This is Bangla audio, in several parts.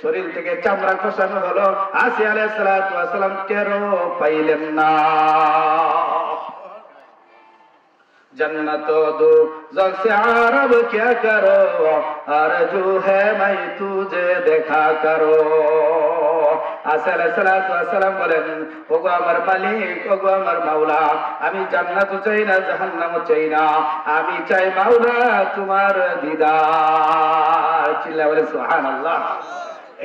শরীর থেকে চামড়া খসানো হলো। আসিয়া আলাইহিস সালাতু ওয়াস সালাম টেরও পাইলেন না। जन्नत दो जग से आरब क्या करो, आरज़ू है मैं तुझे देखा करो। আসসালাম বলেন, ওগো আমার মালিক, ওগো আমার মাওলা, আমি জান্নাতও চাই না, জাহান্নামও চাই না, আমি চাই মাওলা তোমার দিদার। চিল্লায়ে বলে সুবহানাল্লাহ।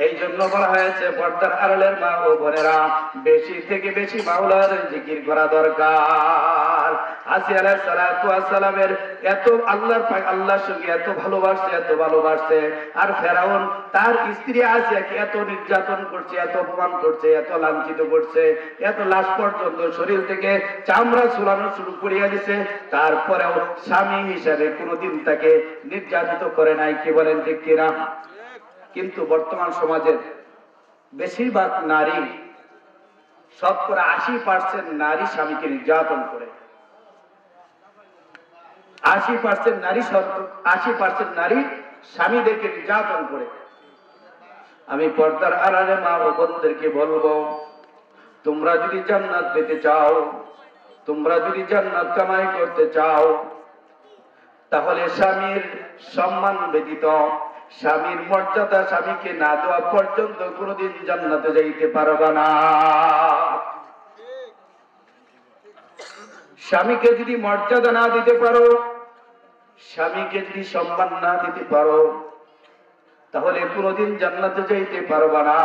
এই জন্য বলা হয়েছে পর্দার আড়ালের মা ও বোনেরা বেশি থেকে বেশি মাওলার জিকির করা দরকার। আসিয়া আলাইহিস সালাতু ওয়াস সালামের এত আল্লাহর সঙ্গে এত ভালোবাসছে, আর ফেরাউন তার স্ত্রী আসিয়াকে এত নির্যাতন করছে, এত অপমান করছে, এত লাঞ্ছিত করছে, এত লাশ পর্যন্ত শরীর থেকে চামড়া ছুলানো শুরু করিয়া দিছে, তারপরেও স্বামী হিসাবে কোনোদিন তাকে নির্যাতিত করে নাই। কি বলেন ঠিক কিনা? কিন্তু বর্তমান সমাজের বেশিরভাগ নারী, শতকরা 80% নারী স্বামীকে নির্যাতন করে। 80% নারী স্বামীদেরকে নির্যাতন করে। আমি পর্দার আড়ালে মা ও বোনদেরকে বলবো, তোমরা যদি জান্নাত পেতে চাও, তোমরা যদি জান্নাত কামাই করতে চাও, তাহলে স্বামীর সম্মান ব্যতীত, স্বামীর মর্যাদা স্বামীকে না দেওয়া পর্যন্ত কোনদিন জান্নাতে যাইতে পারবা না। স্বামীকে যদি মর্যাদা না দিতে পারো, স্বামীকে যদি সম্মান না দিতে পারো, তাহলে কোনদিন জান্নাতে যাইতে পারবা না।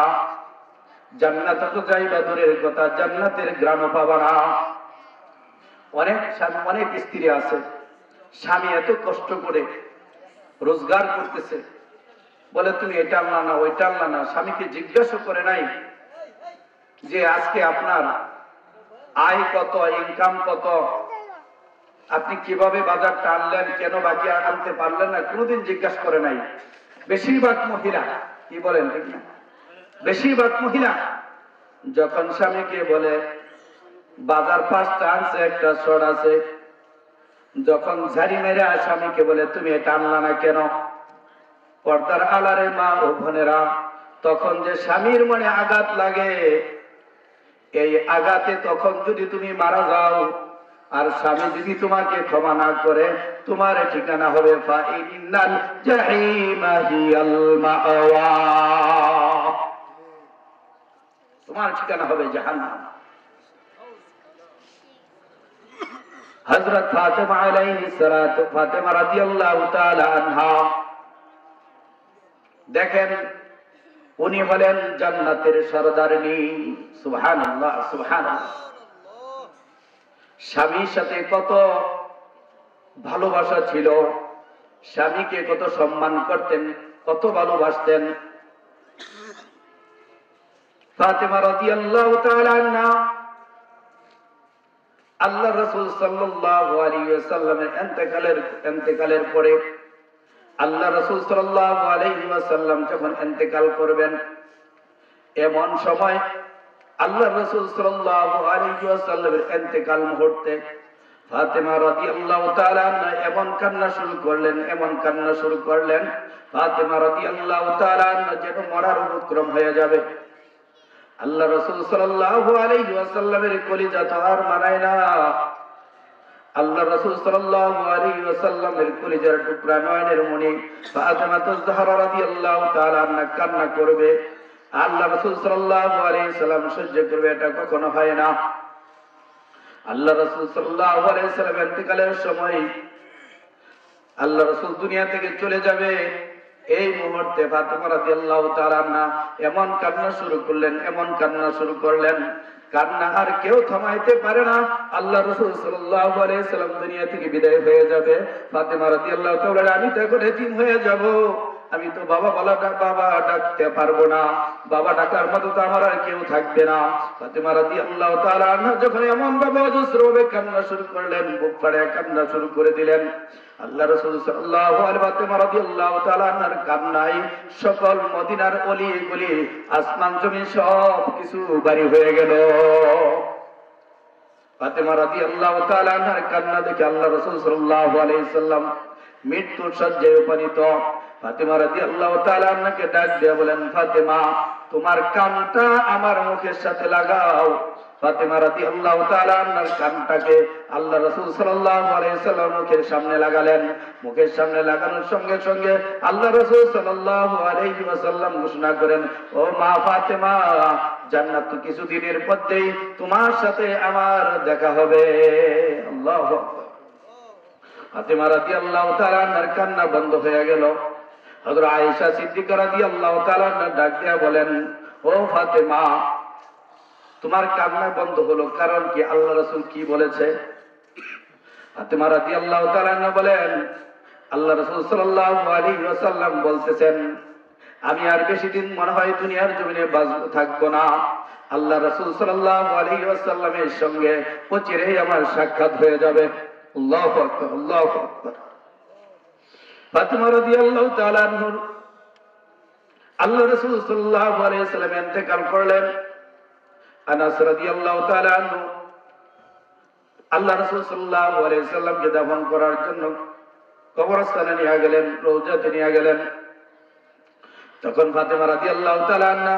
জান্নাতে তো যাইবা দূরের কথা, জান্নাতের ঘ্রাণও পাবা না। অনেক স্ত্রী আছে, স্বামী এত কষ্ট করে রোজগার করতেছে, বলে তুমি এটা আনলা না, ওইটা আনলা না, স্বামীকে জিজ্ঞাসা করে নাই যে আজকে আপনার আয় কত, ইনকাম কত, আপনি কিভাবে বাজারটা আনলেন, কেন বাকি আনতে পারলেন না, কোনোদিন জিজ্ঞাসা করে নাই। বেশিরভাগ মহিলা, কি বলেন ঠিক না, বেশিরভাগ মহিলা যখন স্বামীকে বলে বাজার 5টা আনছে, একটা শর্ট আছে, যখন ঝাড়ি মেরে স্বামীকে বলে তুমি এটা আনলা না কেন, পর্দার আলারে মা ও বোনেরা, তখন যে স্বামীর মনে আঘাত লাগে, এই আঘাতে তখন যদি তুমি মারা যাও, আর স্বামী যদি তোমাকে ক্ষমা না করে, তোমার ঠিকানা হবে ফাইনাল জাহিমা হিয়াল মাওয়া, তোমার ঠিকানা হবে জাহান্নাম। হযরত ফাতেমা আলাইহিস সালাতু, ফাতেমা রাদিয়াল্লাহু তাআলা আনহা, দেখেন উনি হলেন জান্নাতের সরদারনি। সুবহানাল্লাহ, সুবহানাল্লাহ। স্বামীর সাথে কত ভালোবাসা ছিল, স্বামীকে কত সম্মান করতেন, কত ভালোবাসতেন। ফাতেমা রাদিয়াল্লাহু তাআলা আনহা আল্লাহ রাসূল সাল্লাল্লাহু আলাইহি ওয়াসাল্লামের ইন্তেকালের পরে, আল্লাহ রাসূল সাল্লাল্লাহু আলাইহি ওয়াসাল্লাম যখন ইন্তেকাল করবেন, এমন সময় আল্লাহ রাসূল সাল্লাল্লাহু আলাইহি ওয়াসাল্লামের ইন্তেকাল মুহূর্তে ফাতেমা রাদিয়াল্লাহু তাআলা আনহা এমন কান্না শুরু করলেন, ফাতেমা রাদিয়াল্লাহু তাআলা আনহা যেন মরার উপক্রম হয়ে যাবে। আল্লাহ রাসূল সাল্লাল্লাহু আলাইহি ওয়াসাল্লামের কলিজা তো আর মানায় না। আল্লাহ রাসূল সাল্লাল্লাহু আলাইহি ওয়াসাল্লামের কলিজার টুকরা নয়নের মণি ফাতেমা তুজ-জাহরা রাদিয়াল্লাহু তাআলা আনহা কান্না করবে, আল্লাহ রাসূল সাল্লাল্লাহু আলাইহি সাল্লাম সহ্য করবে, এটা কখনো হয় না। আল্লাহ রাসূল সাল্লাল্লাহু আলাইহি সাল্লাম ইন্তেকালের সময় আল্লাহ রাসূল দুনিয়া থেকে চলে যাবে, এই মুহূর্তে ফাতেমা রাদিয়াল্লাহু তাআলা আনহা এমন কান্না শুরু করলেন, কান্না আর কেউ থামাইতে পারে না। আল্লাহ রাসূল সাল্লাল্লাহু আলাইহি সাল্লাম দুনিয়া থেকে বিদায় হয়ে যাবে। ফাতেমা রাদিয়াল্লাহু তাআলা, আমি তো এখন এতিম হয়ে যাব, আমি তো বাবা ডাকতে পারবো না, বাবা ডাকার মতো তো আমার আর কেউ থাকবে না। ফাতেমা রাদিয়াল্লাহু তাআলা আনহা যখন এমন ভাবে অজস্রভাবে কান্না শুরু করলেন, বুক ফাড়ে কান্না শুরু করে দিলেন, আল্লাহ রাসূল সাল্লাল্লাহু আলাইহি ফাতেমা রাদিয়াল্লাহু তাআলা আনহার কান্নায় সকল মদিনার অলি গলি, আসমান জমিন সব কিছু ভারী হয়ে গেল। ফাতেমা রাদিয়াল্লাহু তাআলা আনহার কান্না দেখে আল্লাহ রাসূল সাল্লাল্লাহু আলাইহি সাল্লাম মৃত্যুর শয্যায় উপনীত। ফাতেমা রাদিয়াল্লাহু তাআলা আনহাকে ডাক দিয়ে বলেন, ফাতেমা তোমার কানটা আমার মুখের সাথে লাগাও। ফাতেমা রাদিয়াল্লাহু তাআলা আনহার কানটাকে আল্লাহ রাসূল সাল্লাল্লাহু আলাইহি সাল্লাম মুখের সামনে লাগালেন। মুখের সামনে লাগানোর সঙ্গে সঙ্গে আল্লাহ রাসূল সাল্লাল্লাহু আলাইহি ওয়াসাল্লাম ঘোষণা করেন, ও মা ফাতেমা, জান্নাত কিছুদিনের মধ্যেই তোমার সাথে আমার দেখা হবে। আল্লাহু আকবার। ফাতেমা রাদিয়াল্লাহু তাআলা আনহার কান্না বন্ধ হয়ে গেল। হযরত আয়েশা সিদ্দিকা রাদিয়াল্লাহু তাআলা আনহা ডাক দিয়া বলেন, ও ফাতেমা, তোমার কান্না বন্ধ হলো কারণ কি? আল্লাহ রাসূল কি বলেছে? ফাতেমা রাদিয়াল্লাহু তাআলা আনহা বলেন, আল্লাহ রাসূল সাল্লাল্লাহু আলাইহি ওয়াসাল্লাম বলতেছেন, আমি আর বেশি দিন মনে হয় দুনিয়ার জমিনে বাঁচতে থাকবো না। আল্লাহ রাসূল সাল্লাল্লাহু আলাইহি ওয়াসাল্লামের সঙ্গে অচিরেই আমার সাক্ষাৎ হয়ে যাবে। আল্লাহু আকবার, আল্লাহু আকবার। ফাতেমা রাদিয়াল্লাহু তাআলা আনহা আল্লাহ রাসূল সাল্লাল্লাহু আলাইহি ওয়াসাল্লাম ইন্তেকাল করলেন। আনাস রাদিয়াল্লাহু তাআলা আনহু আল্লাহ রাসূল সাল্লাল্লাহু আলাইহি ওয়াসাল্লামকে দাফন করার জন্য কবরস্থানে নিয়ে গেলেন, রওজাতে নিয়ে গেলেন। তখন ফাতেমা রাদিয়াল্লাহু তাআলা আনহা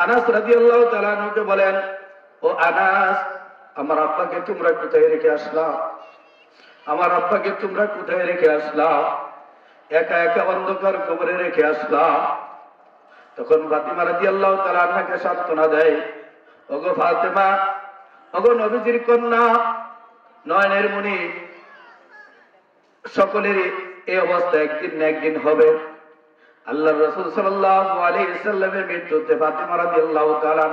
আনাস রাদিয়াল্লাহু তাআলা আনহুকে বলেন, ও আনাস, আমার আব্বাকে তোমরা কোথায় রেখে আসলা? আমার আব্বাকে তোমরা কোথায় রেখে আসলা? একা একা অন্ধকার কবরে রেখে আসলা। তখন ফাতেমা রাদিয়াল্লাহু তাআলা আনহাকে সান্ত্বনা দেয়, ওগো ফাতেমা, ওগো নবীজির কন্যা, নয়নের মণি, সকলের এই অবস্থা একদিন না একদিন হবে। আল্লাহর রাসূল সাল্লাল্লাহু আলাইহি সাল্লামের মৃত্যুতে ফাতেমা রাদিয়াল্লাহু তাআলা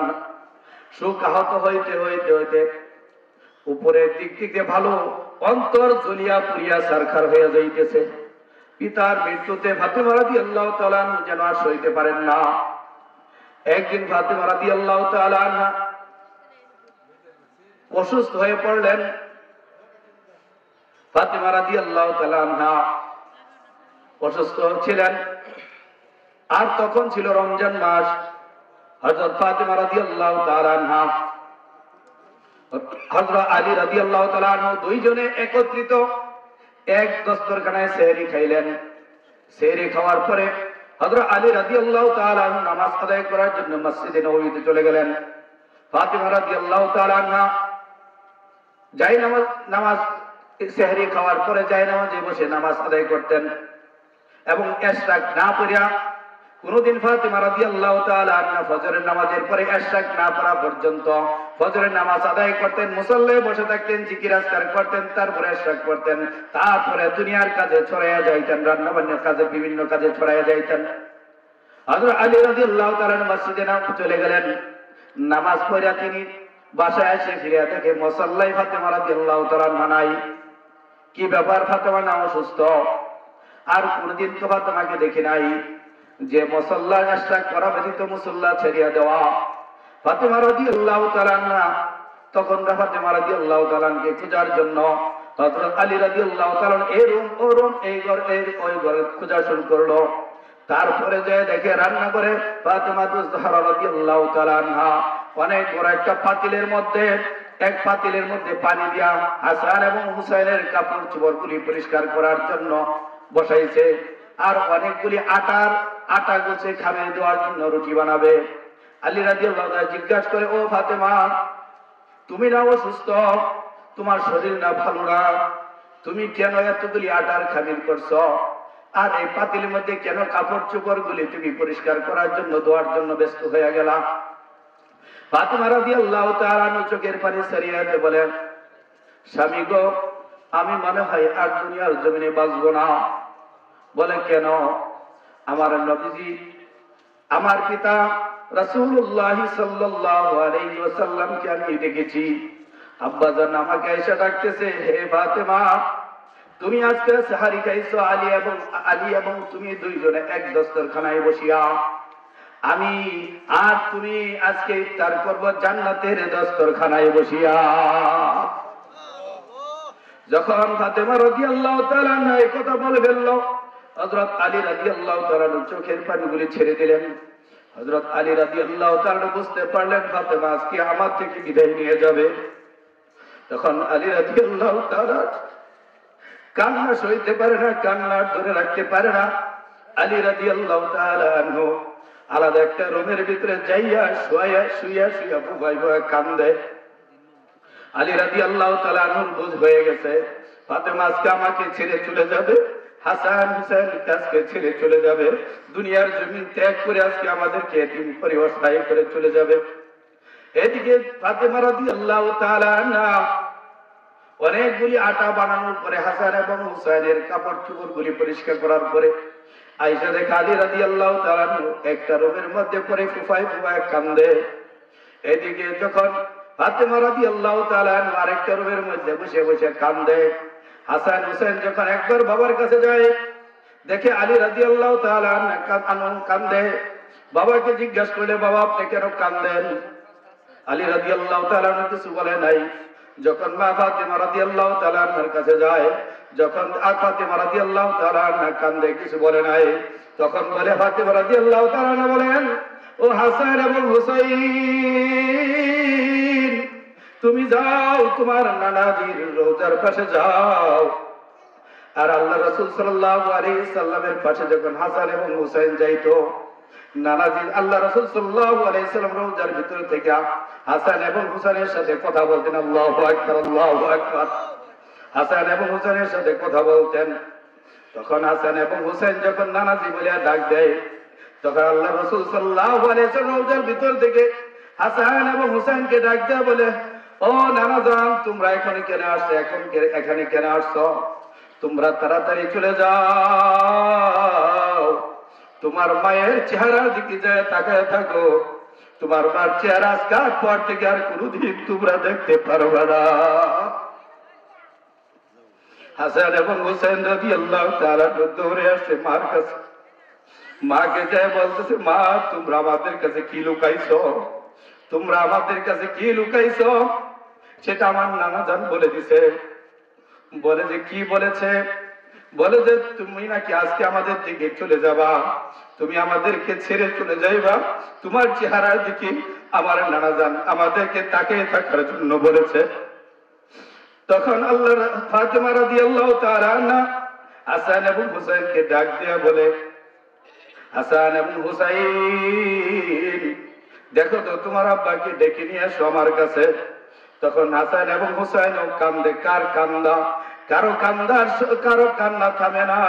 শোক আহত হইতে হইতে হইতে উপরের দিক থেকে ভালো অন্তর জ্বলিয়া পুড়িয়া ছারখার হয়ে যাইতেছে। পিতার মৃত্যুতে ফাতেমা রাদিয়াল্লাহু তাআলা যেন আর সইতে পারেন না। একদিন ফাতেমা রাদিয়াল্লাহু তাআলা অসুস্থ হয়ে পড়লেন। ফাতেমা রাদিয়াল্লাহু তাআলা অসুস্থ ছিলেন, আর তখন ছিল রমজান মাস। হযরত ফাতেমা রাদিয়াল্লাহু তাআলা আনহা, হযরত আলী রাদিয়াল্লাহু তাআলা আনহু দুইজনে একত্রিত এক দস্তরখানায় সেহরি খাইলেন। সেহরি খাওয়ার পরে হযরত আলী রাদিয়াল্লাহু তাআলা আনহু নামাজ আদায় করার জন্য মসজিদে নববীতে চলে গেলেন। ফাতেমা রাদিয়াল্লাহু তাআলা আনহা নামাজ সেহরি খাওয়ার পরে নামাজে বসে নামাজ আদায় করতেন এবং ইশরাক না পড়িয়া কোনদিন ফাতেমা রাদিয়াল্লাহু তাআলা আনহা ফজরের নামাজের পরে ইশরাক না পড়া পর্যন্ত ফজরের নামাজ আদায় করতেন, মুসল্লায় বসে থাকতেন, জিকির আজকার করতেন, তারপরে ইশরাক পড়তেন, তারপরে দুনিয়ার কাজে ছড়াইয়া যাইতেন, রান্না বান্নার কাজে, বিভিন্ন কাজে ছড়াইয়া যাইতেন। হযরত আলী রাদিয়াল্লাহু তাআলা মসজিদে চলে গেলেন। নামাজ পড়িয়া তিনি বাসায় এসে ফিরে থেকে মুসল্লায় ফাতেমা রাদিয়াল্লাহু তাআলা নাই। কি ব্যাপার? ফাতেমা না অসুস্থ? আর কোনদিন তো ফাতেমাকে দেখি নাই যে মুসল্লা ইশরাক করা ব্যতীত মুসল্লা ছেড়িয়া দেওয়া। ফাতেমা রাদিয়াল্লাহু তাআলা তখন ফাতেমা রাদিয়াল্লাহু তাআলাকে খোঁজার জন্য হযরত আলী রাদিয়াল্লাহু তাআলা এই রুম ও রুম, এই ঘর ওই ঘরে খোঁজা শুরু করলো। তারপরে যে দেখে রান্না করে ফাতেমা তুজহারা রাদিয়াল্লাহু তাআলা আনহা অনেক বড় একটা পাতিলের মধ্যে পানি দিয়া হাসান এবং হুসাইনের কাপড় চোপড়গুলি পরিষ্কার করার জন্য বসাইছে। আর অনেকগুলি আটা গুছে খামে দেওয়ার জন্য রুটি বানাবে। আলী রাদিয়াল্লাহু তাআলা জিজ্ঞাসা করে, ও ফাতেমা, তুমি না অসুস্থ? তোমার শরীর না ভালো না? তুমি কেন এতগুলি আটার খামির করছো? আর এই পাতিলের মধ্যে কেন কাপড় চোপড় গুলি তুমি পরিষ্কার করার জন্য দেওয়ার জন্য ব্যস্ত হয়ে গেলা? ফাতেমা রাদিয়াল্লাহু তাআলা চোখের পানি ছাড়িয়ে দিয়ে বলেন, স্বামী গো, আমি মনে হয় আর দুনিয়ার জমিনে বাঁচবো না। বলে কেন? আমার নবীজি, আমার পিতা রাসূলুল্লাহ সাল্লাল্লাহু আলাইহি ওয়াসাল্লামকে আমি দেখেছি। আব্বাজান আমাকে এসে ডাকতেছে, হে ফাতেমা, তুমি আজকে সাহারি খাইছো আলী এবং তুমি দুইজনে এক দস্তরখানায় বসিয়া। আমি আর তুমি আজকে ইফতার করব জান্নাতের দস্তরখানায় বসিয়া। যখন ফাতেমা রাদিয়াল্লাহু তাআলা এই কথা বলে ফেলল, হযরত আলী রাদিয়াল্লাহু তাআলা চোখের পানিগুলি ছেড়ে দিলেন। হযরত আলী রাদিয়াল্লাহু তাআলা বুঝতে পারলেন ফাতেমা আজকে আমার থেকে বিদায় নিয়ে যাবে। তখন আলী রাদিয়াল্লাহু তাআলা কান্না সইতে পারে না, কান্না ধরে রাখতে পারে না। আলী রাদিয়াল্লাহু তাআলা আনহু আলাদা একটা রুমের ভিতরে যাইয়া শুয়া শুয়া শুয়া বুবাই বুবাই কান্দে। আলী রাদিয়াল্লাহু তাআলা আনহুর বুঝ হয়ে গেছে ফাতেমা আজকে আমাকে ছেড়ে চলে যাবে, হাসান হুসাইন আজকে ছেড়ে চলে যাবে, দুনিয়ার জমিন ত্যাগ করে আজকে আমাদেরকে এতিম করে অসহায় করে চলে যাবে। এদিকে ফাতেমা রাদিয়াল্লাহু তাআলা আনহা অনেকগুলি আটা বানানোর পরে হাসান এবং হুসাইনের কাপড় চোপড় গুলি পরিষ্কার করার পরে আয়েশা দেখে আলী রাদিয়াল্লাহু তাআলা একটা রুমের মধ্যে পড়ে ফুফায় ফুফায় কান্দে। এদিকে যখন ফাতেমা রাদিয়াল্লাহু তাআলা আরেকটা রুমের মধ্যে বসে বসে কান্দে। হাসান হুসাইন যখন একবার বাবার কাছে যায়, দেখে আলী রাদিয়াল্লাহু তাআলা আনহু কান্দে। বাবাকে জিজ্ঞাসা করলে, বাবা আপনি কেন কান্দেন? আলী রাদিয়াল্লাহু তাআলা কিছু বলে নাই। যখন মা ফাতেমা রাদিয়াল্লাহু তাআলা আনহার কাছে যায়, যখন ফাতেমা রাদিয়াল্লাহু তাআলা আনহা কান্দে, কিছু বলে নাই। তখন বলে ফাতেমা রাদিয়াল্লাহু তাআলা আনহা বলেন, ও হাসান এবং হুসাইন, তুমি যাও তোমার নানাজির রওজার পাশে যাও। আর আল্লাহ রাসূল সাল্লাল্লাহু আলাইহি সাল্লামের পাশে যখন হাসান এবং হুসাইন যাইতো, নানাজি আল্লাহ রাসূল সাল্লাল্লাহু আলাইহি সাল্লাম রওজার ভিতর থেকে হাসান এবং হুসাইনের সাথে কথা বলতেন। আল্লাহু আকবার, আল্লাহু আকবার। হাসান এবং হুসাইনের সাথে কথা বলতেন। তখন হাসান এবং হুসাইন যখন নানাজি বলে ডাক দেয়, তখন আল্লাহ রাসূল সাল্লাল্লাহু আলাইহি সাল্লাম রওজার ভিতর থেকে হাসান এবং হুসাইনকে ডাক দেয়, বলে, ও নানাজান, তোমরা এখানে কেন আসছো? এখানে কেন আসছো? তোমরা তাড়াতাড়ি চলে যাও, তোমার মায়ের চেহারার দিকে যায় তাকায় থাকো। তোমার মার চেহারা আজকের পর থেকে আর কোনদিন তোমরা দেখতে পারবে না। হাসান এবং হুসাইন রাদিয়াল্লাহু তাআলা দৌড়ে আসছে মার কাছে। মাকে যায় বলতেছে, মা তোমরা আমাদের কাছে কি লুকাইছো? তোমরা আমাদের কাছে কি লুকাইছো? সেটা আমার নানাজান বলে দিছে। বলে যে কি বলেছে? বলে যে তুমি নাকি আজকে আমাদের থেকে চলে যাবা, তুমি আমাদেরকে ছেড়ে চলে যাইবা। তোমার চেহারার দিকে আমার নানাজান আমাদেরকে তাকিয়ে থাকার জন্য বলেছে। তখন আল্লাহ ফাতেমা রাদিয়াল্লাহু তাআলা আনহা হাসান এবং হুসাইনকে ডাক দিয়ে বলে, হাসান এবং হুসাইন, দেখো তো তোমার আব্বাকে ডেকে নিয়ে আসো আমার কাছে। তখন হাসান এবং হুসাইন কান্দে। কার কান্দা? কারো কান্না থামে না।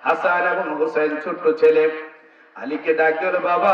হাসান এবং হুসাইন ছোট্ট ছেলে আলীকে ডাক দিল, বাবা